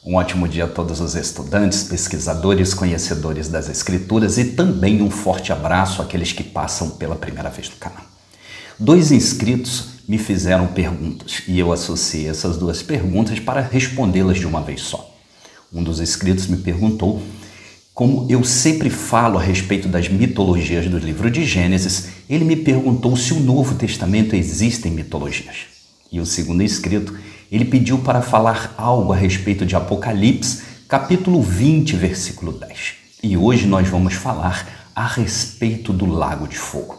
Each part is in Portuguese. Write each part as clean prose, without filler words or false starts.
Um ótimo dia a todos os estudantes, pesquisadores, conhecedores das Escrituras e também um forte abraço àqueles que passam pela primeira vez no canal. 2 inscritos me fizeram perguntas e eu associei essas 2 perguntas para respondê-las de uma vez só. Um dos inscritos me perguntou como eu sempre falo a respeito das mitologias do livro de Gênesis. Ele me perguntou se no Novo Testamento existem mitologias. E o segundo inscrito, ele pediu para falar algo a respeito de Apocalipse, capítulo 20, versículo 10. E hoje nós vamos falar a respeito do Lago de Fogo.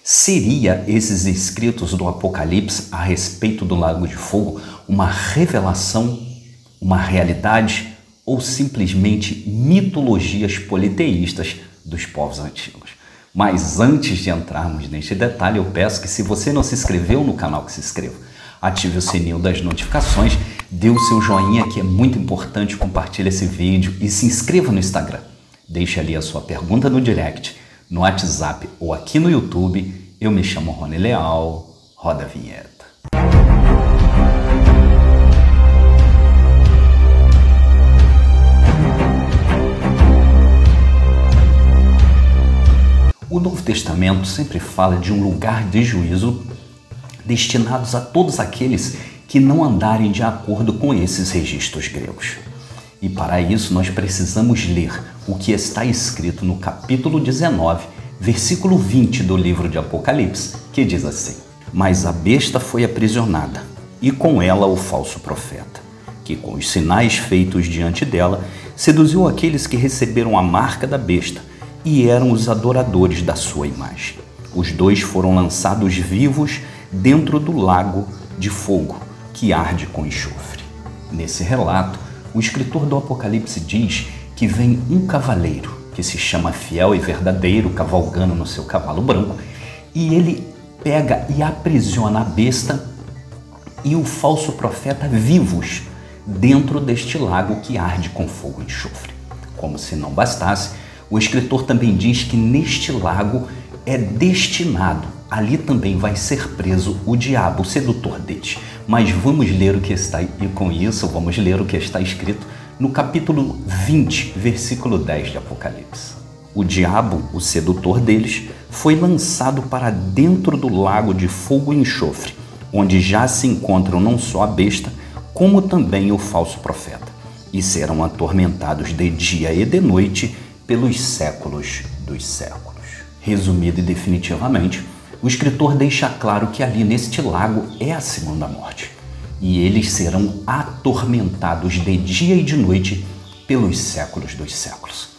Seria esses escritos do Apocalipse a respeito do Lago de Fogo uma revelação, uma realidade ou simplesmente mitologias politeístas dos povos antigos? Mas antes de entrarmos neste detalhe, eu peço que, se você não se inscreveu no canal, que se inscreva. Ative o sininho das notificações, dê o seu joinha, que é muito importante, compartilhe esse vídeo e se inscreva no Instagram. Deixe ali a sua pergunta no direct, no WhatsApp ou aqui no YouTube. Eu me chamo Rony Leal. Roda a vinheta. O Novo Testamento sempre fala de um lugar de juízo destinados a todos aqueles que não andarem de acordo com esses registros gregos. E para isso nós precisamos ler o que está escrito no capítulo 19, versículo 20 do livro de Apocalipse, que diz assim: Mas a besta foi aprisionada, e com ela o falso profeta, que com os sinais feitos diante dela, seduziu aqueles que receberam a marca da besta e eram os adoradores da sua imagem. Os 2 foram lançados vivos dentro do lago de fogo, que arde com enxofre. Nesse relato, o escritor do Apocalipse diz que vem um cavaleiro, que se chama Fiel e Verdadeiro, cavalgando no seu cavalo branco, e ele pega e aprisiona a besta e o falso profeta vivos dentro deste lago que arde com fogo e enxofre. Como se não bastasse, o escritor também diz que neste lago é destinado, ali também vai ser preso o diabo, o sedutor deles. Mas vamos ler o que está, e com isso vamos ler o que está escrito no capítulo 20, versículo 10 de Apocalipse. O diabo, o sedutor deles, foi lançado para dentro do lago de fogo e enxofre, onde já se encontram não só a besta, como também o falso profeta, e serão atormentados de dia e de noite pelos séculos dos séculos. Resumido e definitivamente, o escritor deixa claro que ali neste lago é a segunda morte, e eles serão atormentados de dia e de noite pelos séculos dos séculos.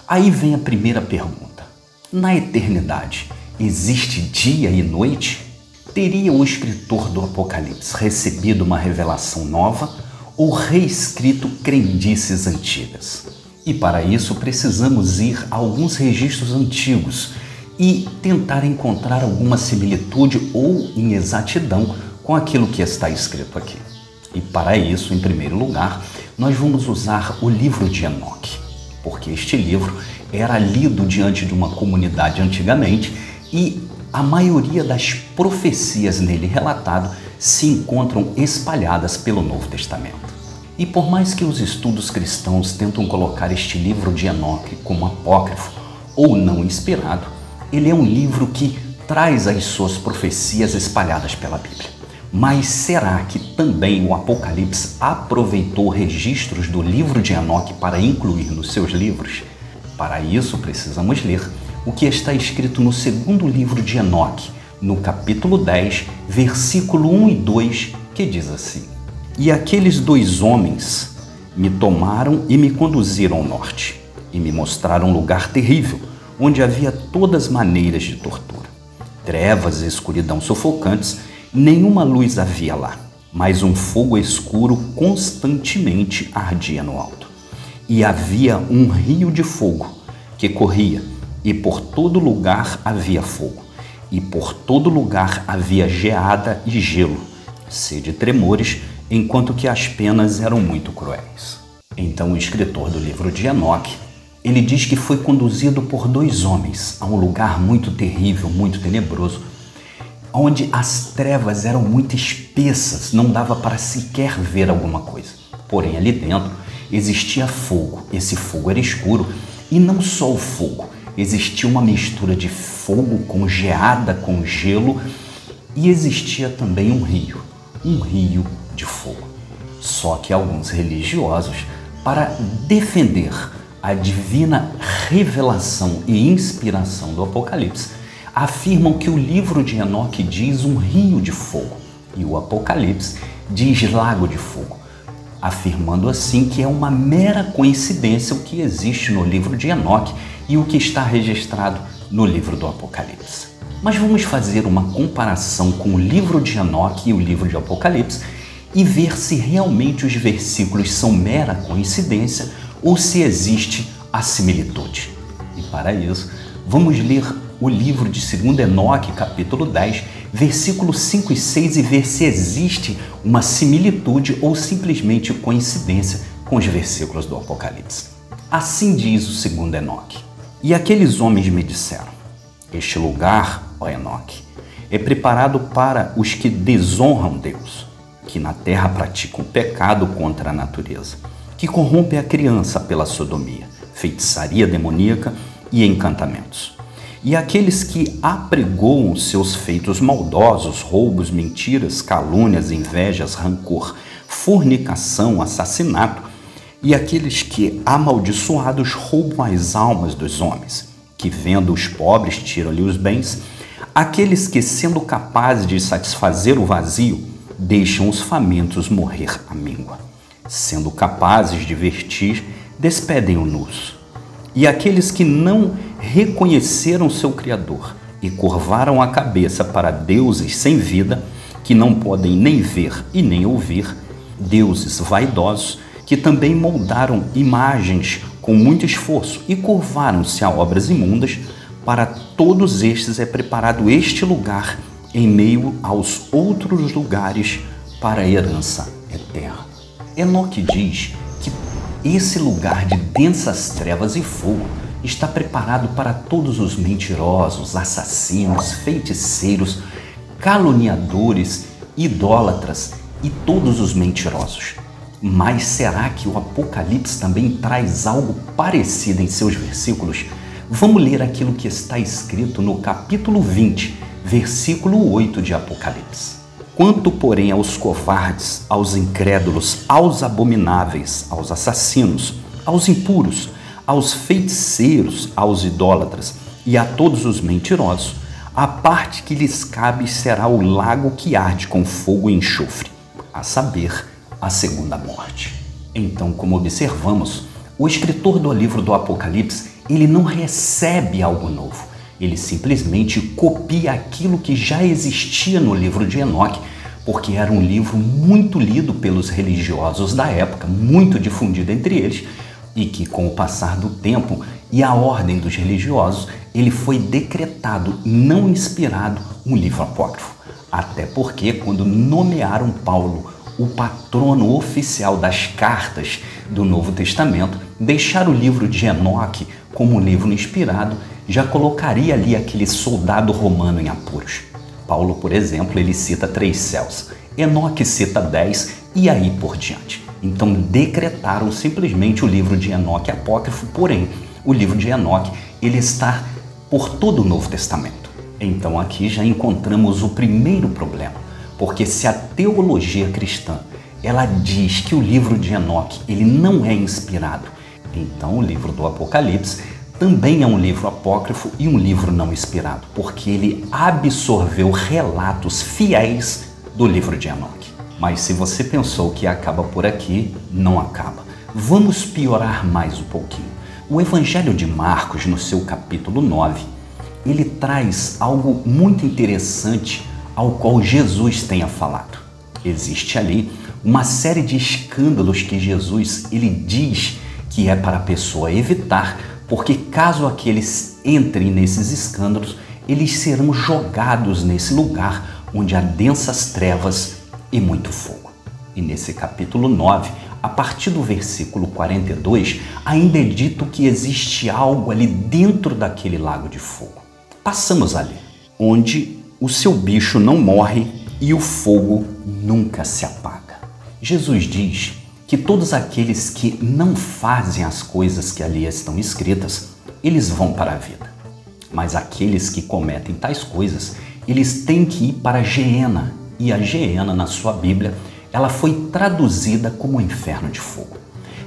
Aí vem a primeira pergunta: na eternidade, existe dia e noite? Teria o escritor do Apocalipse recebido uma revelação nova ou reescrito crendices antigas? E para isso precisamos ir a alguns registros antigos e tentar encontrar alguma similitude ou inexatidão com aquilo que está escrito aqui. E para isso, em primeiro lugar, nós vamos usar o livro de Enoque, porque este livro era lido diante de uma comunidade antigamente e a maioria das profecias nele relatado se encontram espalhadas pelo Novo Testamento. E por mais que os estudos cristãos tentam colocar este livro de Enoque como apócrifo ou não inspirado, ele é um livro que traz as suas profecias espalhadas pela Bíblia. Mas será que também o Apocalipse aproveitou registros do livro de Enoque para incluir nos seus livros? Para isso, precisamos ler o que está escrito no segundo livro de Enoque, no capítulo 10, versículo 1 e 2, que diz assim: E aqueles 2 homens me tomaram e me conduziram ao norte, e me mostraram um lugar terrível, onde havia todas maneiras de tortura. Trevas e escuridão sufocantes, nenhuma luz havia lá, mas um fogo escuro constantemente ardia no alto. E havia um rio de fogo que corria, e por todo lugar havia fogo, e por todo lugar havia geada e gelo, sede e tremores, enquanto que as penas eram muito cruéis. Então o escritor do livro de Enoque, ele diz que foi conduzido por 2 homens a um lugar muito terrível, muito tenebroso, onde as trevas eram muito espessas, não dava para sequer ver alguma coisa. Porém, ali dentro existia fogo. Esse fogo era escuro e não só o fogo, existia uma mistura de fogo com geada, com gelo, e existia também um rio de fogo. Só que alguns religiosos, para defender a divina revelação e inspiração do Apocalipse, afirmam que o livro de Enoque diz um rio de fogo e o Apocalipse diz lago de fogo, afirmando assim que é uma mera coincidência o que existe no livro de Enoque e o que está registrado no livro do Apocalipse. Mas vamos fazer uma comparação com o livro de Enoque e o livro de Apocalipse e ver se realmente os versículos são mera coincidência ou se existe a similitude. E para isso, vamos ler o livro de 2 Enoque, capítulo 10, versículos 5 e 6 e ver se existe uma similitude ou simplesmente coincidência com os versículos do Apocalipse. Assim diz o 2 Enoque: E aqueles homens me disseram: Este lugar, ó Enoque, é preparado para os que desonram Deus, que na terra praticam pecado contra a natureza, que corrompem a criança pela sodomia, feitiçaria demoníaca e encantamentos. E aqueles que apregoam seus feitos maldosos, roubos, mentiras, calúnias, invejas, rancor, fornicação, assassinato, e aqueles que, amaldiçoados, roubam as almas dos homens, que vendo os pobres tiram-lhe os bens, aqueles que, sendo capazes de satisfazer o vazio, deixam os famintos morrer à míngua, sendo capazes de vestir, despedem o nus. E aqueles que não reconheceram seu Criador e curvaram a cabeça para deuses sem vida, que não podem nem ver e nem ouvir, deuses vaidosos, que também moldaram imagens com muito esforço e curvaram-se a obras imundas, para todos estes é preparado este lugar em meio aos outros lugares para a herança eterna. Enoque diz que esse lugar de densas trevas e fogo está preparado para todos os mentirosos, assassinos, feiticeiros, caluniadores, idólatras e todos os mentirosos. Mas será que o Apocalipse também traz algo parecido em seus versículos? Vamos ler aquilo que está escrito no capítulo 20, versículo 8 de Apocalipse. Quanto, porém, aos covardes, aos incrédulos, aos abomináveis, aos assassinos, aos impuros, aos feiticeiros, aos idólatras e a todos os mentirosos, a parte que lhes cabe será o lago que arde com fogo e enxofre, a saber, a segunda morte. Então, como observamos, o escritor do livro do Apocalipse, ele não recebe algo novo. Ele simplesmente copia aquilo que já existia no livro de Enoque, porque era um livro muito lido pelos religiosos da época, muito difundido entre eles, e que com o passar do tempo e a ordem dos religiosos, ele foi decretado não inspirado um livro apócrifo. Até porque quando nomearam Paulo o patrono oficial das cartas do Novo Testamento, deixar o livro de Enoque como um livro inspirado já colocaria ali aquele soldado romano em apuros. Paulo, por exemplo, ele cita 3 céus, Enoque cita 10 e aí por diante. Então decretaram simplesmente o livro de Enoque apócrifo, porém o livro de Enoque ele está por todo o Novo Testamento. Então aqui já encontramos o primeiro problema, porque se a teologia cristã ela diz que o livro de Enoque ele não é inspirado, então o livro do Apocalipse também é um livro apócrifo e um livro não inspirado, porque ele absorveu relatos fiéis do livro de Enoque. Mas se você pensou que acaba por aqui, não acaba. Vamos piorar mais um pouquinho. O Evangelho de Marcos, no seu capítulo 9, ele traz algo muito interessante ao qual Jesus tenha falado. Existe ali uma série de escândalos que Jesus ele diz que é para a pessoa evitar, porque caso aqueles entrem nesses escândalos, eles serão jogados nesse lugar onde há densas trevas e muito fogo. E nesse capítulo 9, a partir do versículo 42, ainda é dito que existe algo ali dentro daquele lago de fogo. Passamos ali, onde o seu bicho não morre e o fogo nunca se apaga. Jesus diz que todos aqueles que não fazem as coisas que ali estão escritas, eles vão para a vida. Mas aqueles que cometem tais coisas, eles têm que ir para a Geena. E a Geena, na sua Bíblia, ela foi traduzida como inferno de fogo.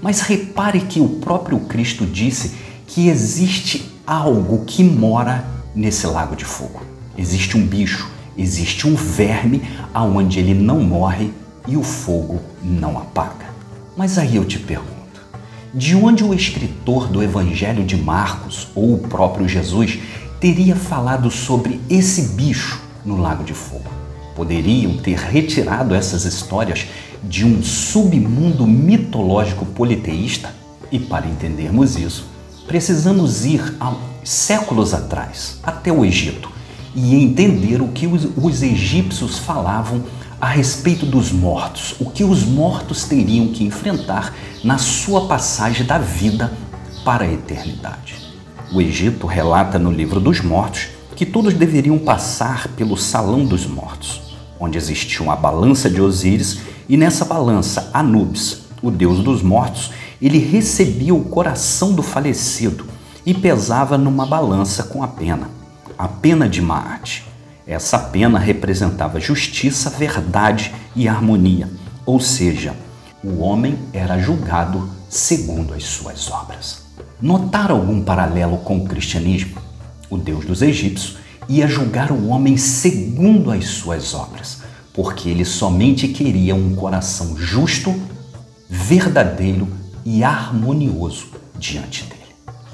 Mas repare que o próprio Cristo disse que existe algo que mora nesse lago de fogo. Existe um bicho, existe um verme aonde ele não morre e o fogo não apaga. Mas aí eu te pergunto, de onde o escritor do Evangelho de Marcos ou o próprio Jesus teria falado sobre esse bicho no lago de fogo? Poderiam ter retirado essas histórias de um submundo mitológico politeísta? E para entendermos isso, precisamos ir há séculos atrás, até o Egito, e entender o que os egípcios falavam a respeito dos mortos, o que os mortos teriam que enfrentar na sua passagem da vida para a eternidade. O Egito relata no livro dos mortos que todos deveriam passar pelo salão dos mortos, onde existia uma balança de Osíris, e nessa balança Anubis, o deus dos mortos, ele recebia o coração do falecido e pesava numa balança com a pena de Maat. Essa pena representava justiça, verdade e harmonia, ou seja, o homem era julgado segundo as suas obras. Notar algum paralelo com o cristianismo? O Deus dos egípcios ia julgar o homem segundo as suas obras, porque ele somente queria um coração justo, verdadeiro e harmonioso diante dele.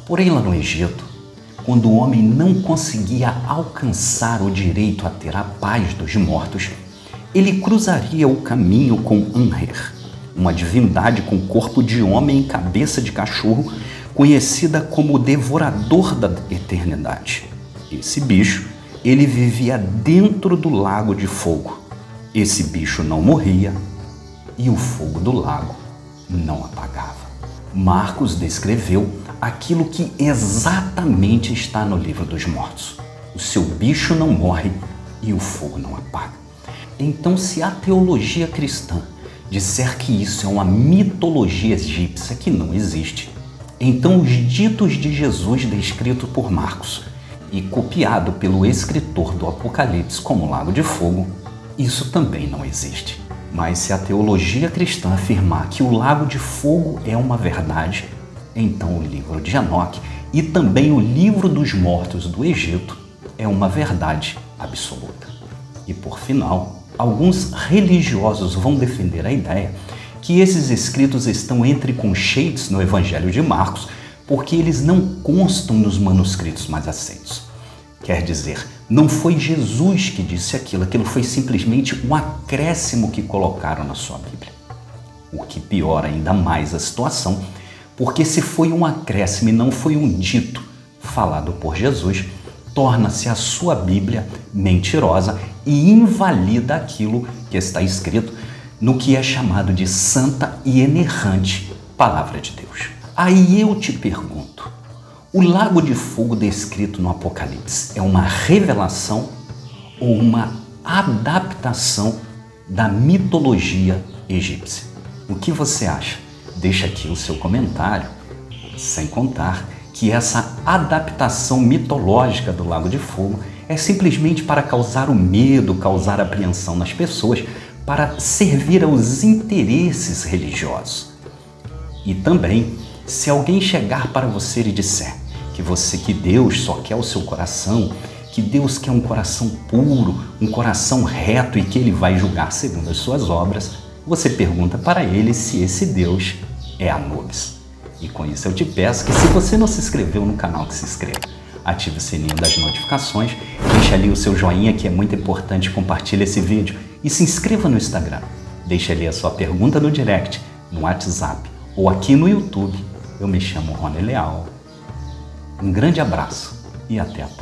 Porém, lá no Egito, quando o homem não conseguia alcançar o direito a ter a paz dos mortos, ele cruzaria o caminho com Anher, uma divindade com corpo de homem e cabeça de cachorro, conhecida como o devorador da eternidade. Esse bicho, ele vivia dentro do lago de fogo. Esse bicho não morria e o fogo do lago não apagava. Marcos descreveu aquilo que exatamente está no livro dos mortos. O seu bicho não morre e o fogo não apaga. Então, se a teologia cristã disser que isso é uma mitologia egípcia que não existe, então os ditos de Jesus descritos por Marcos e copiado pelo escritor do Apocalipse como lago de fogo, isso também não existe. Mas se a teologia cristã afirmar que o lago de fogo é uma verdade, então o livro de Enoque e também o livro dos mortos do Egito é uma verdade absoluta. E por final, alguns religiosos vão defender a ideia que esses escritos estão entre conchetes no Evangelho de Marcos porque eles não constam nos manuscritos mais aceitos. Quer dizer, não foi Jesus que disse aquilo foi simplesmente um acréscimo que colocaram na sua Bíblia. O que piora ainda mais a situação, porque se foi um acréscimo e não foi um dito falado por Jesus, torna-se a sua Bíblia mentirosa e invalida aquilo que está escrito no que é chamado de santa e inerrante Palavra de Deus. Aí eu te pergunto, o lago de fogo descrito no Apocalipse é uma revelação ou uma adaptação da mitologia egípcia? O que você acha? Deixa aqui o seu comentário, sem contar que essa adaptação mitológica do lago de fogo é simplesmente para causar o medo, causar apreensão nas pessoas, para servir aos interesses religiosos. E também, se alguém chegar para você e disser que Deus só quer o seu coração, que Deus quer um coração puro, um coração reto e que Ele vai julgar segundo as suas obras, você pergunta para ele se esse Deus é Anubis. E com isso eu te peço que, se você não se inscreveu no canal, que se inscreva. Ative o sininho das notificações, deixa ali o seu joinha, que é muito importante, compartilhe esse vídeo e se inscreva no Instagram. Deixa ali a sua pergunta no direct, no WhatsApp ou aqui no YouTube. Eu me chamo Rony Leal. Um grande abraço e até a próxima.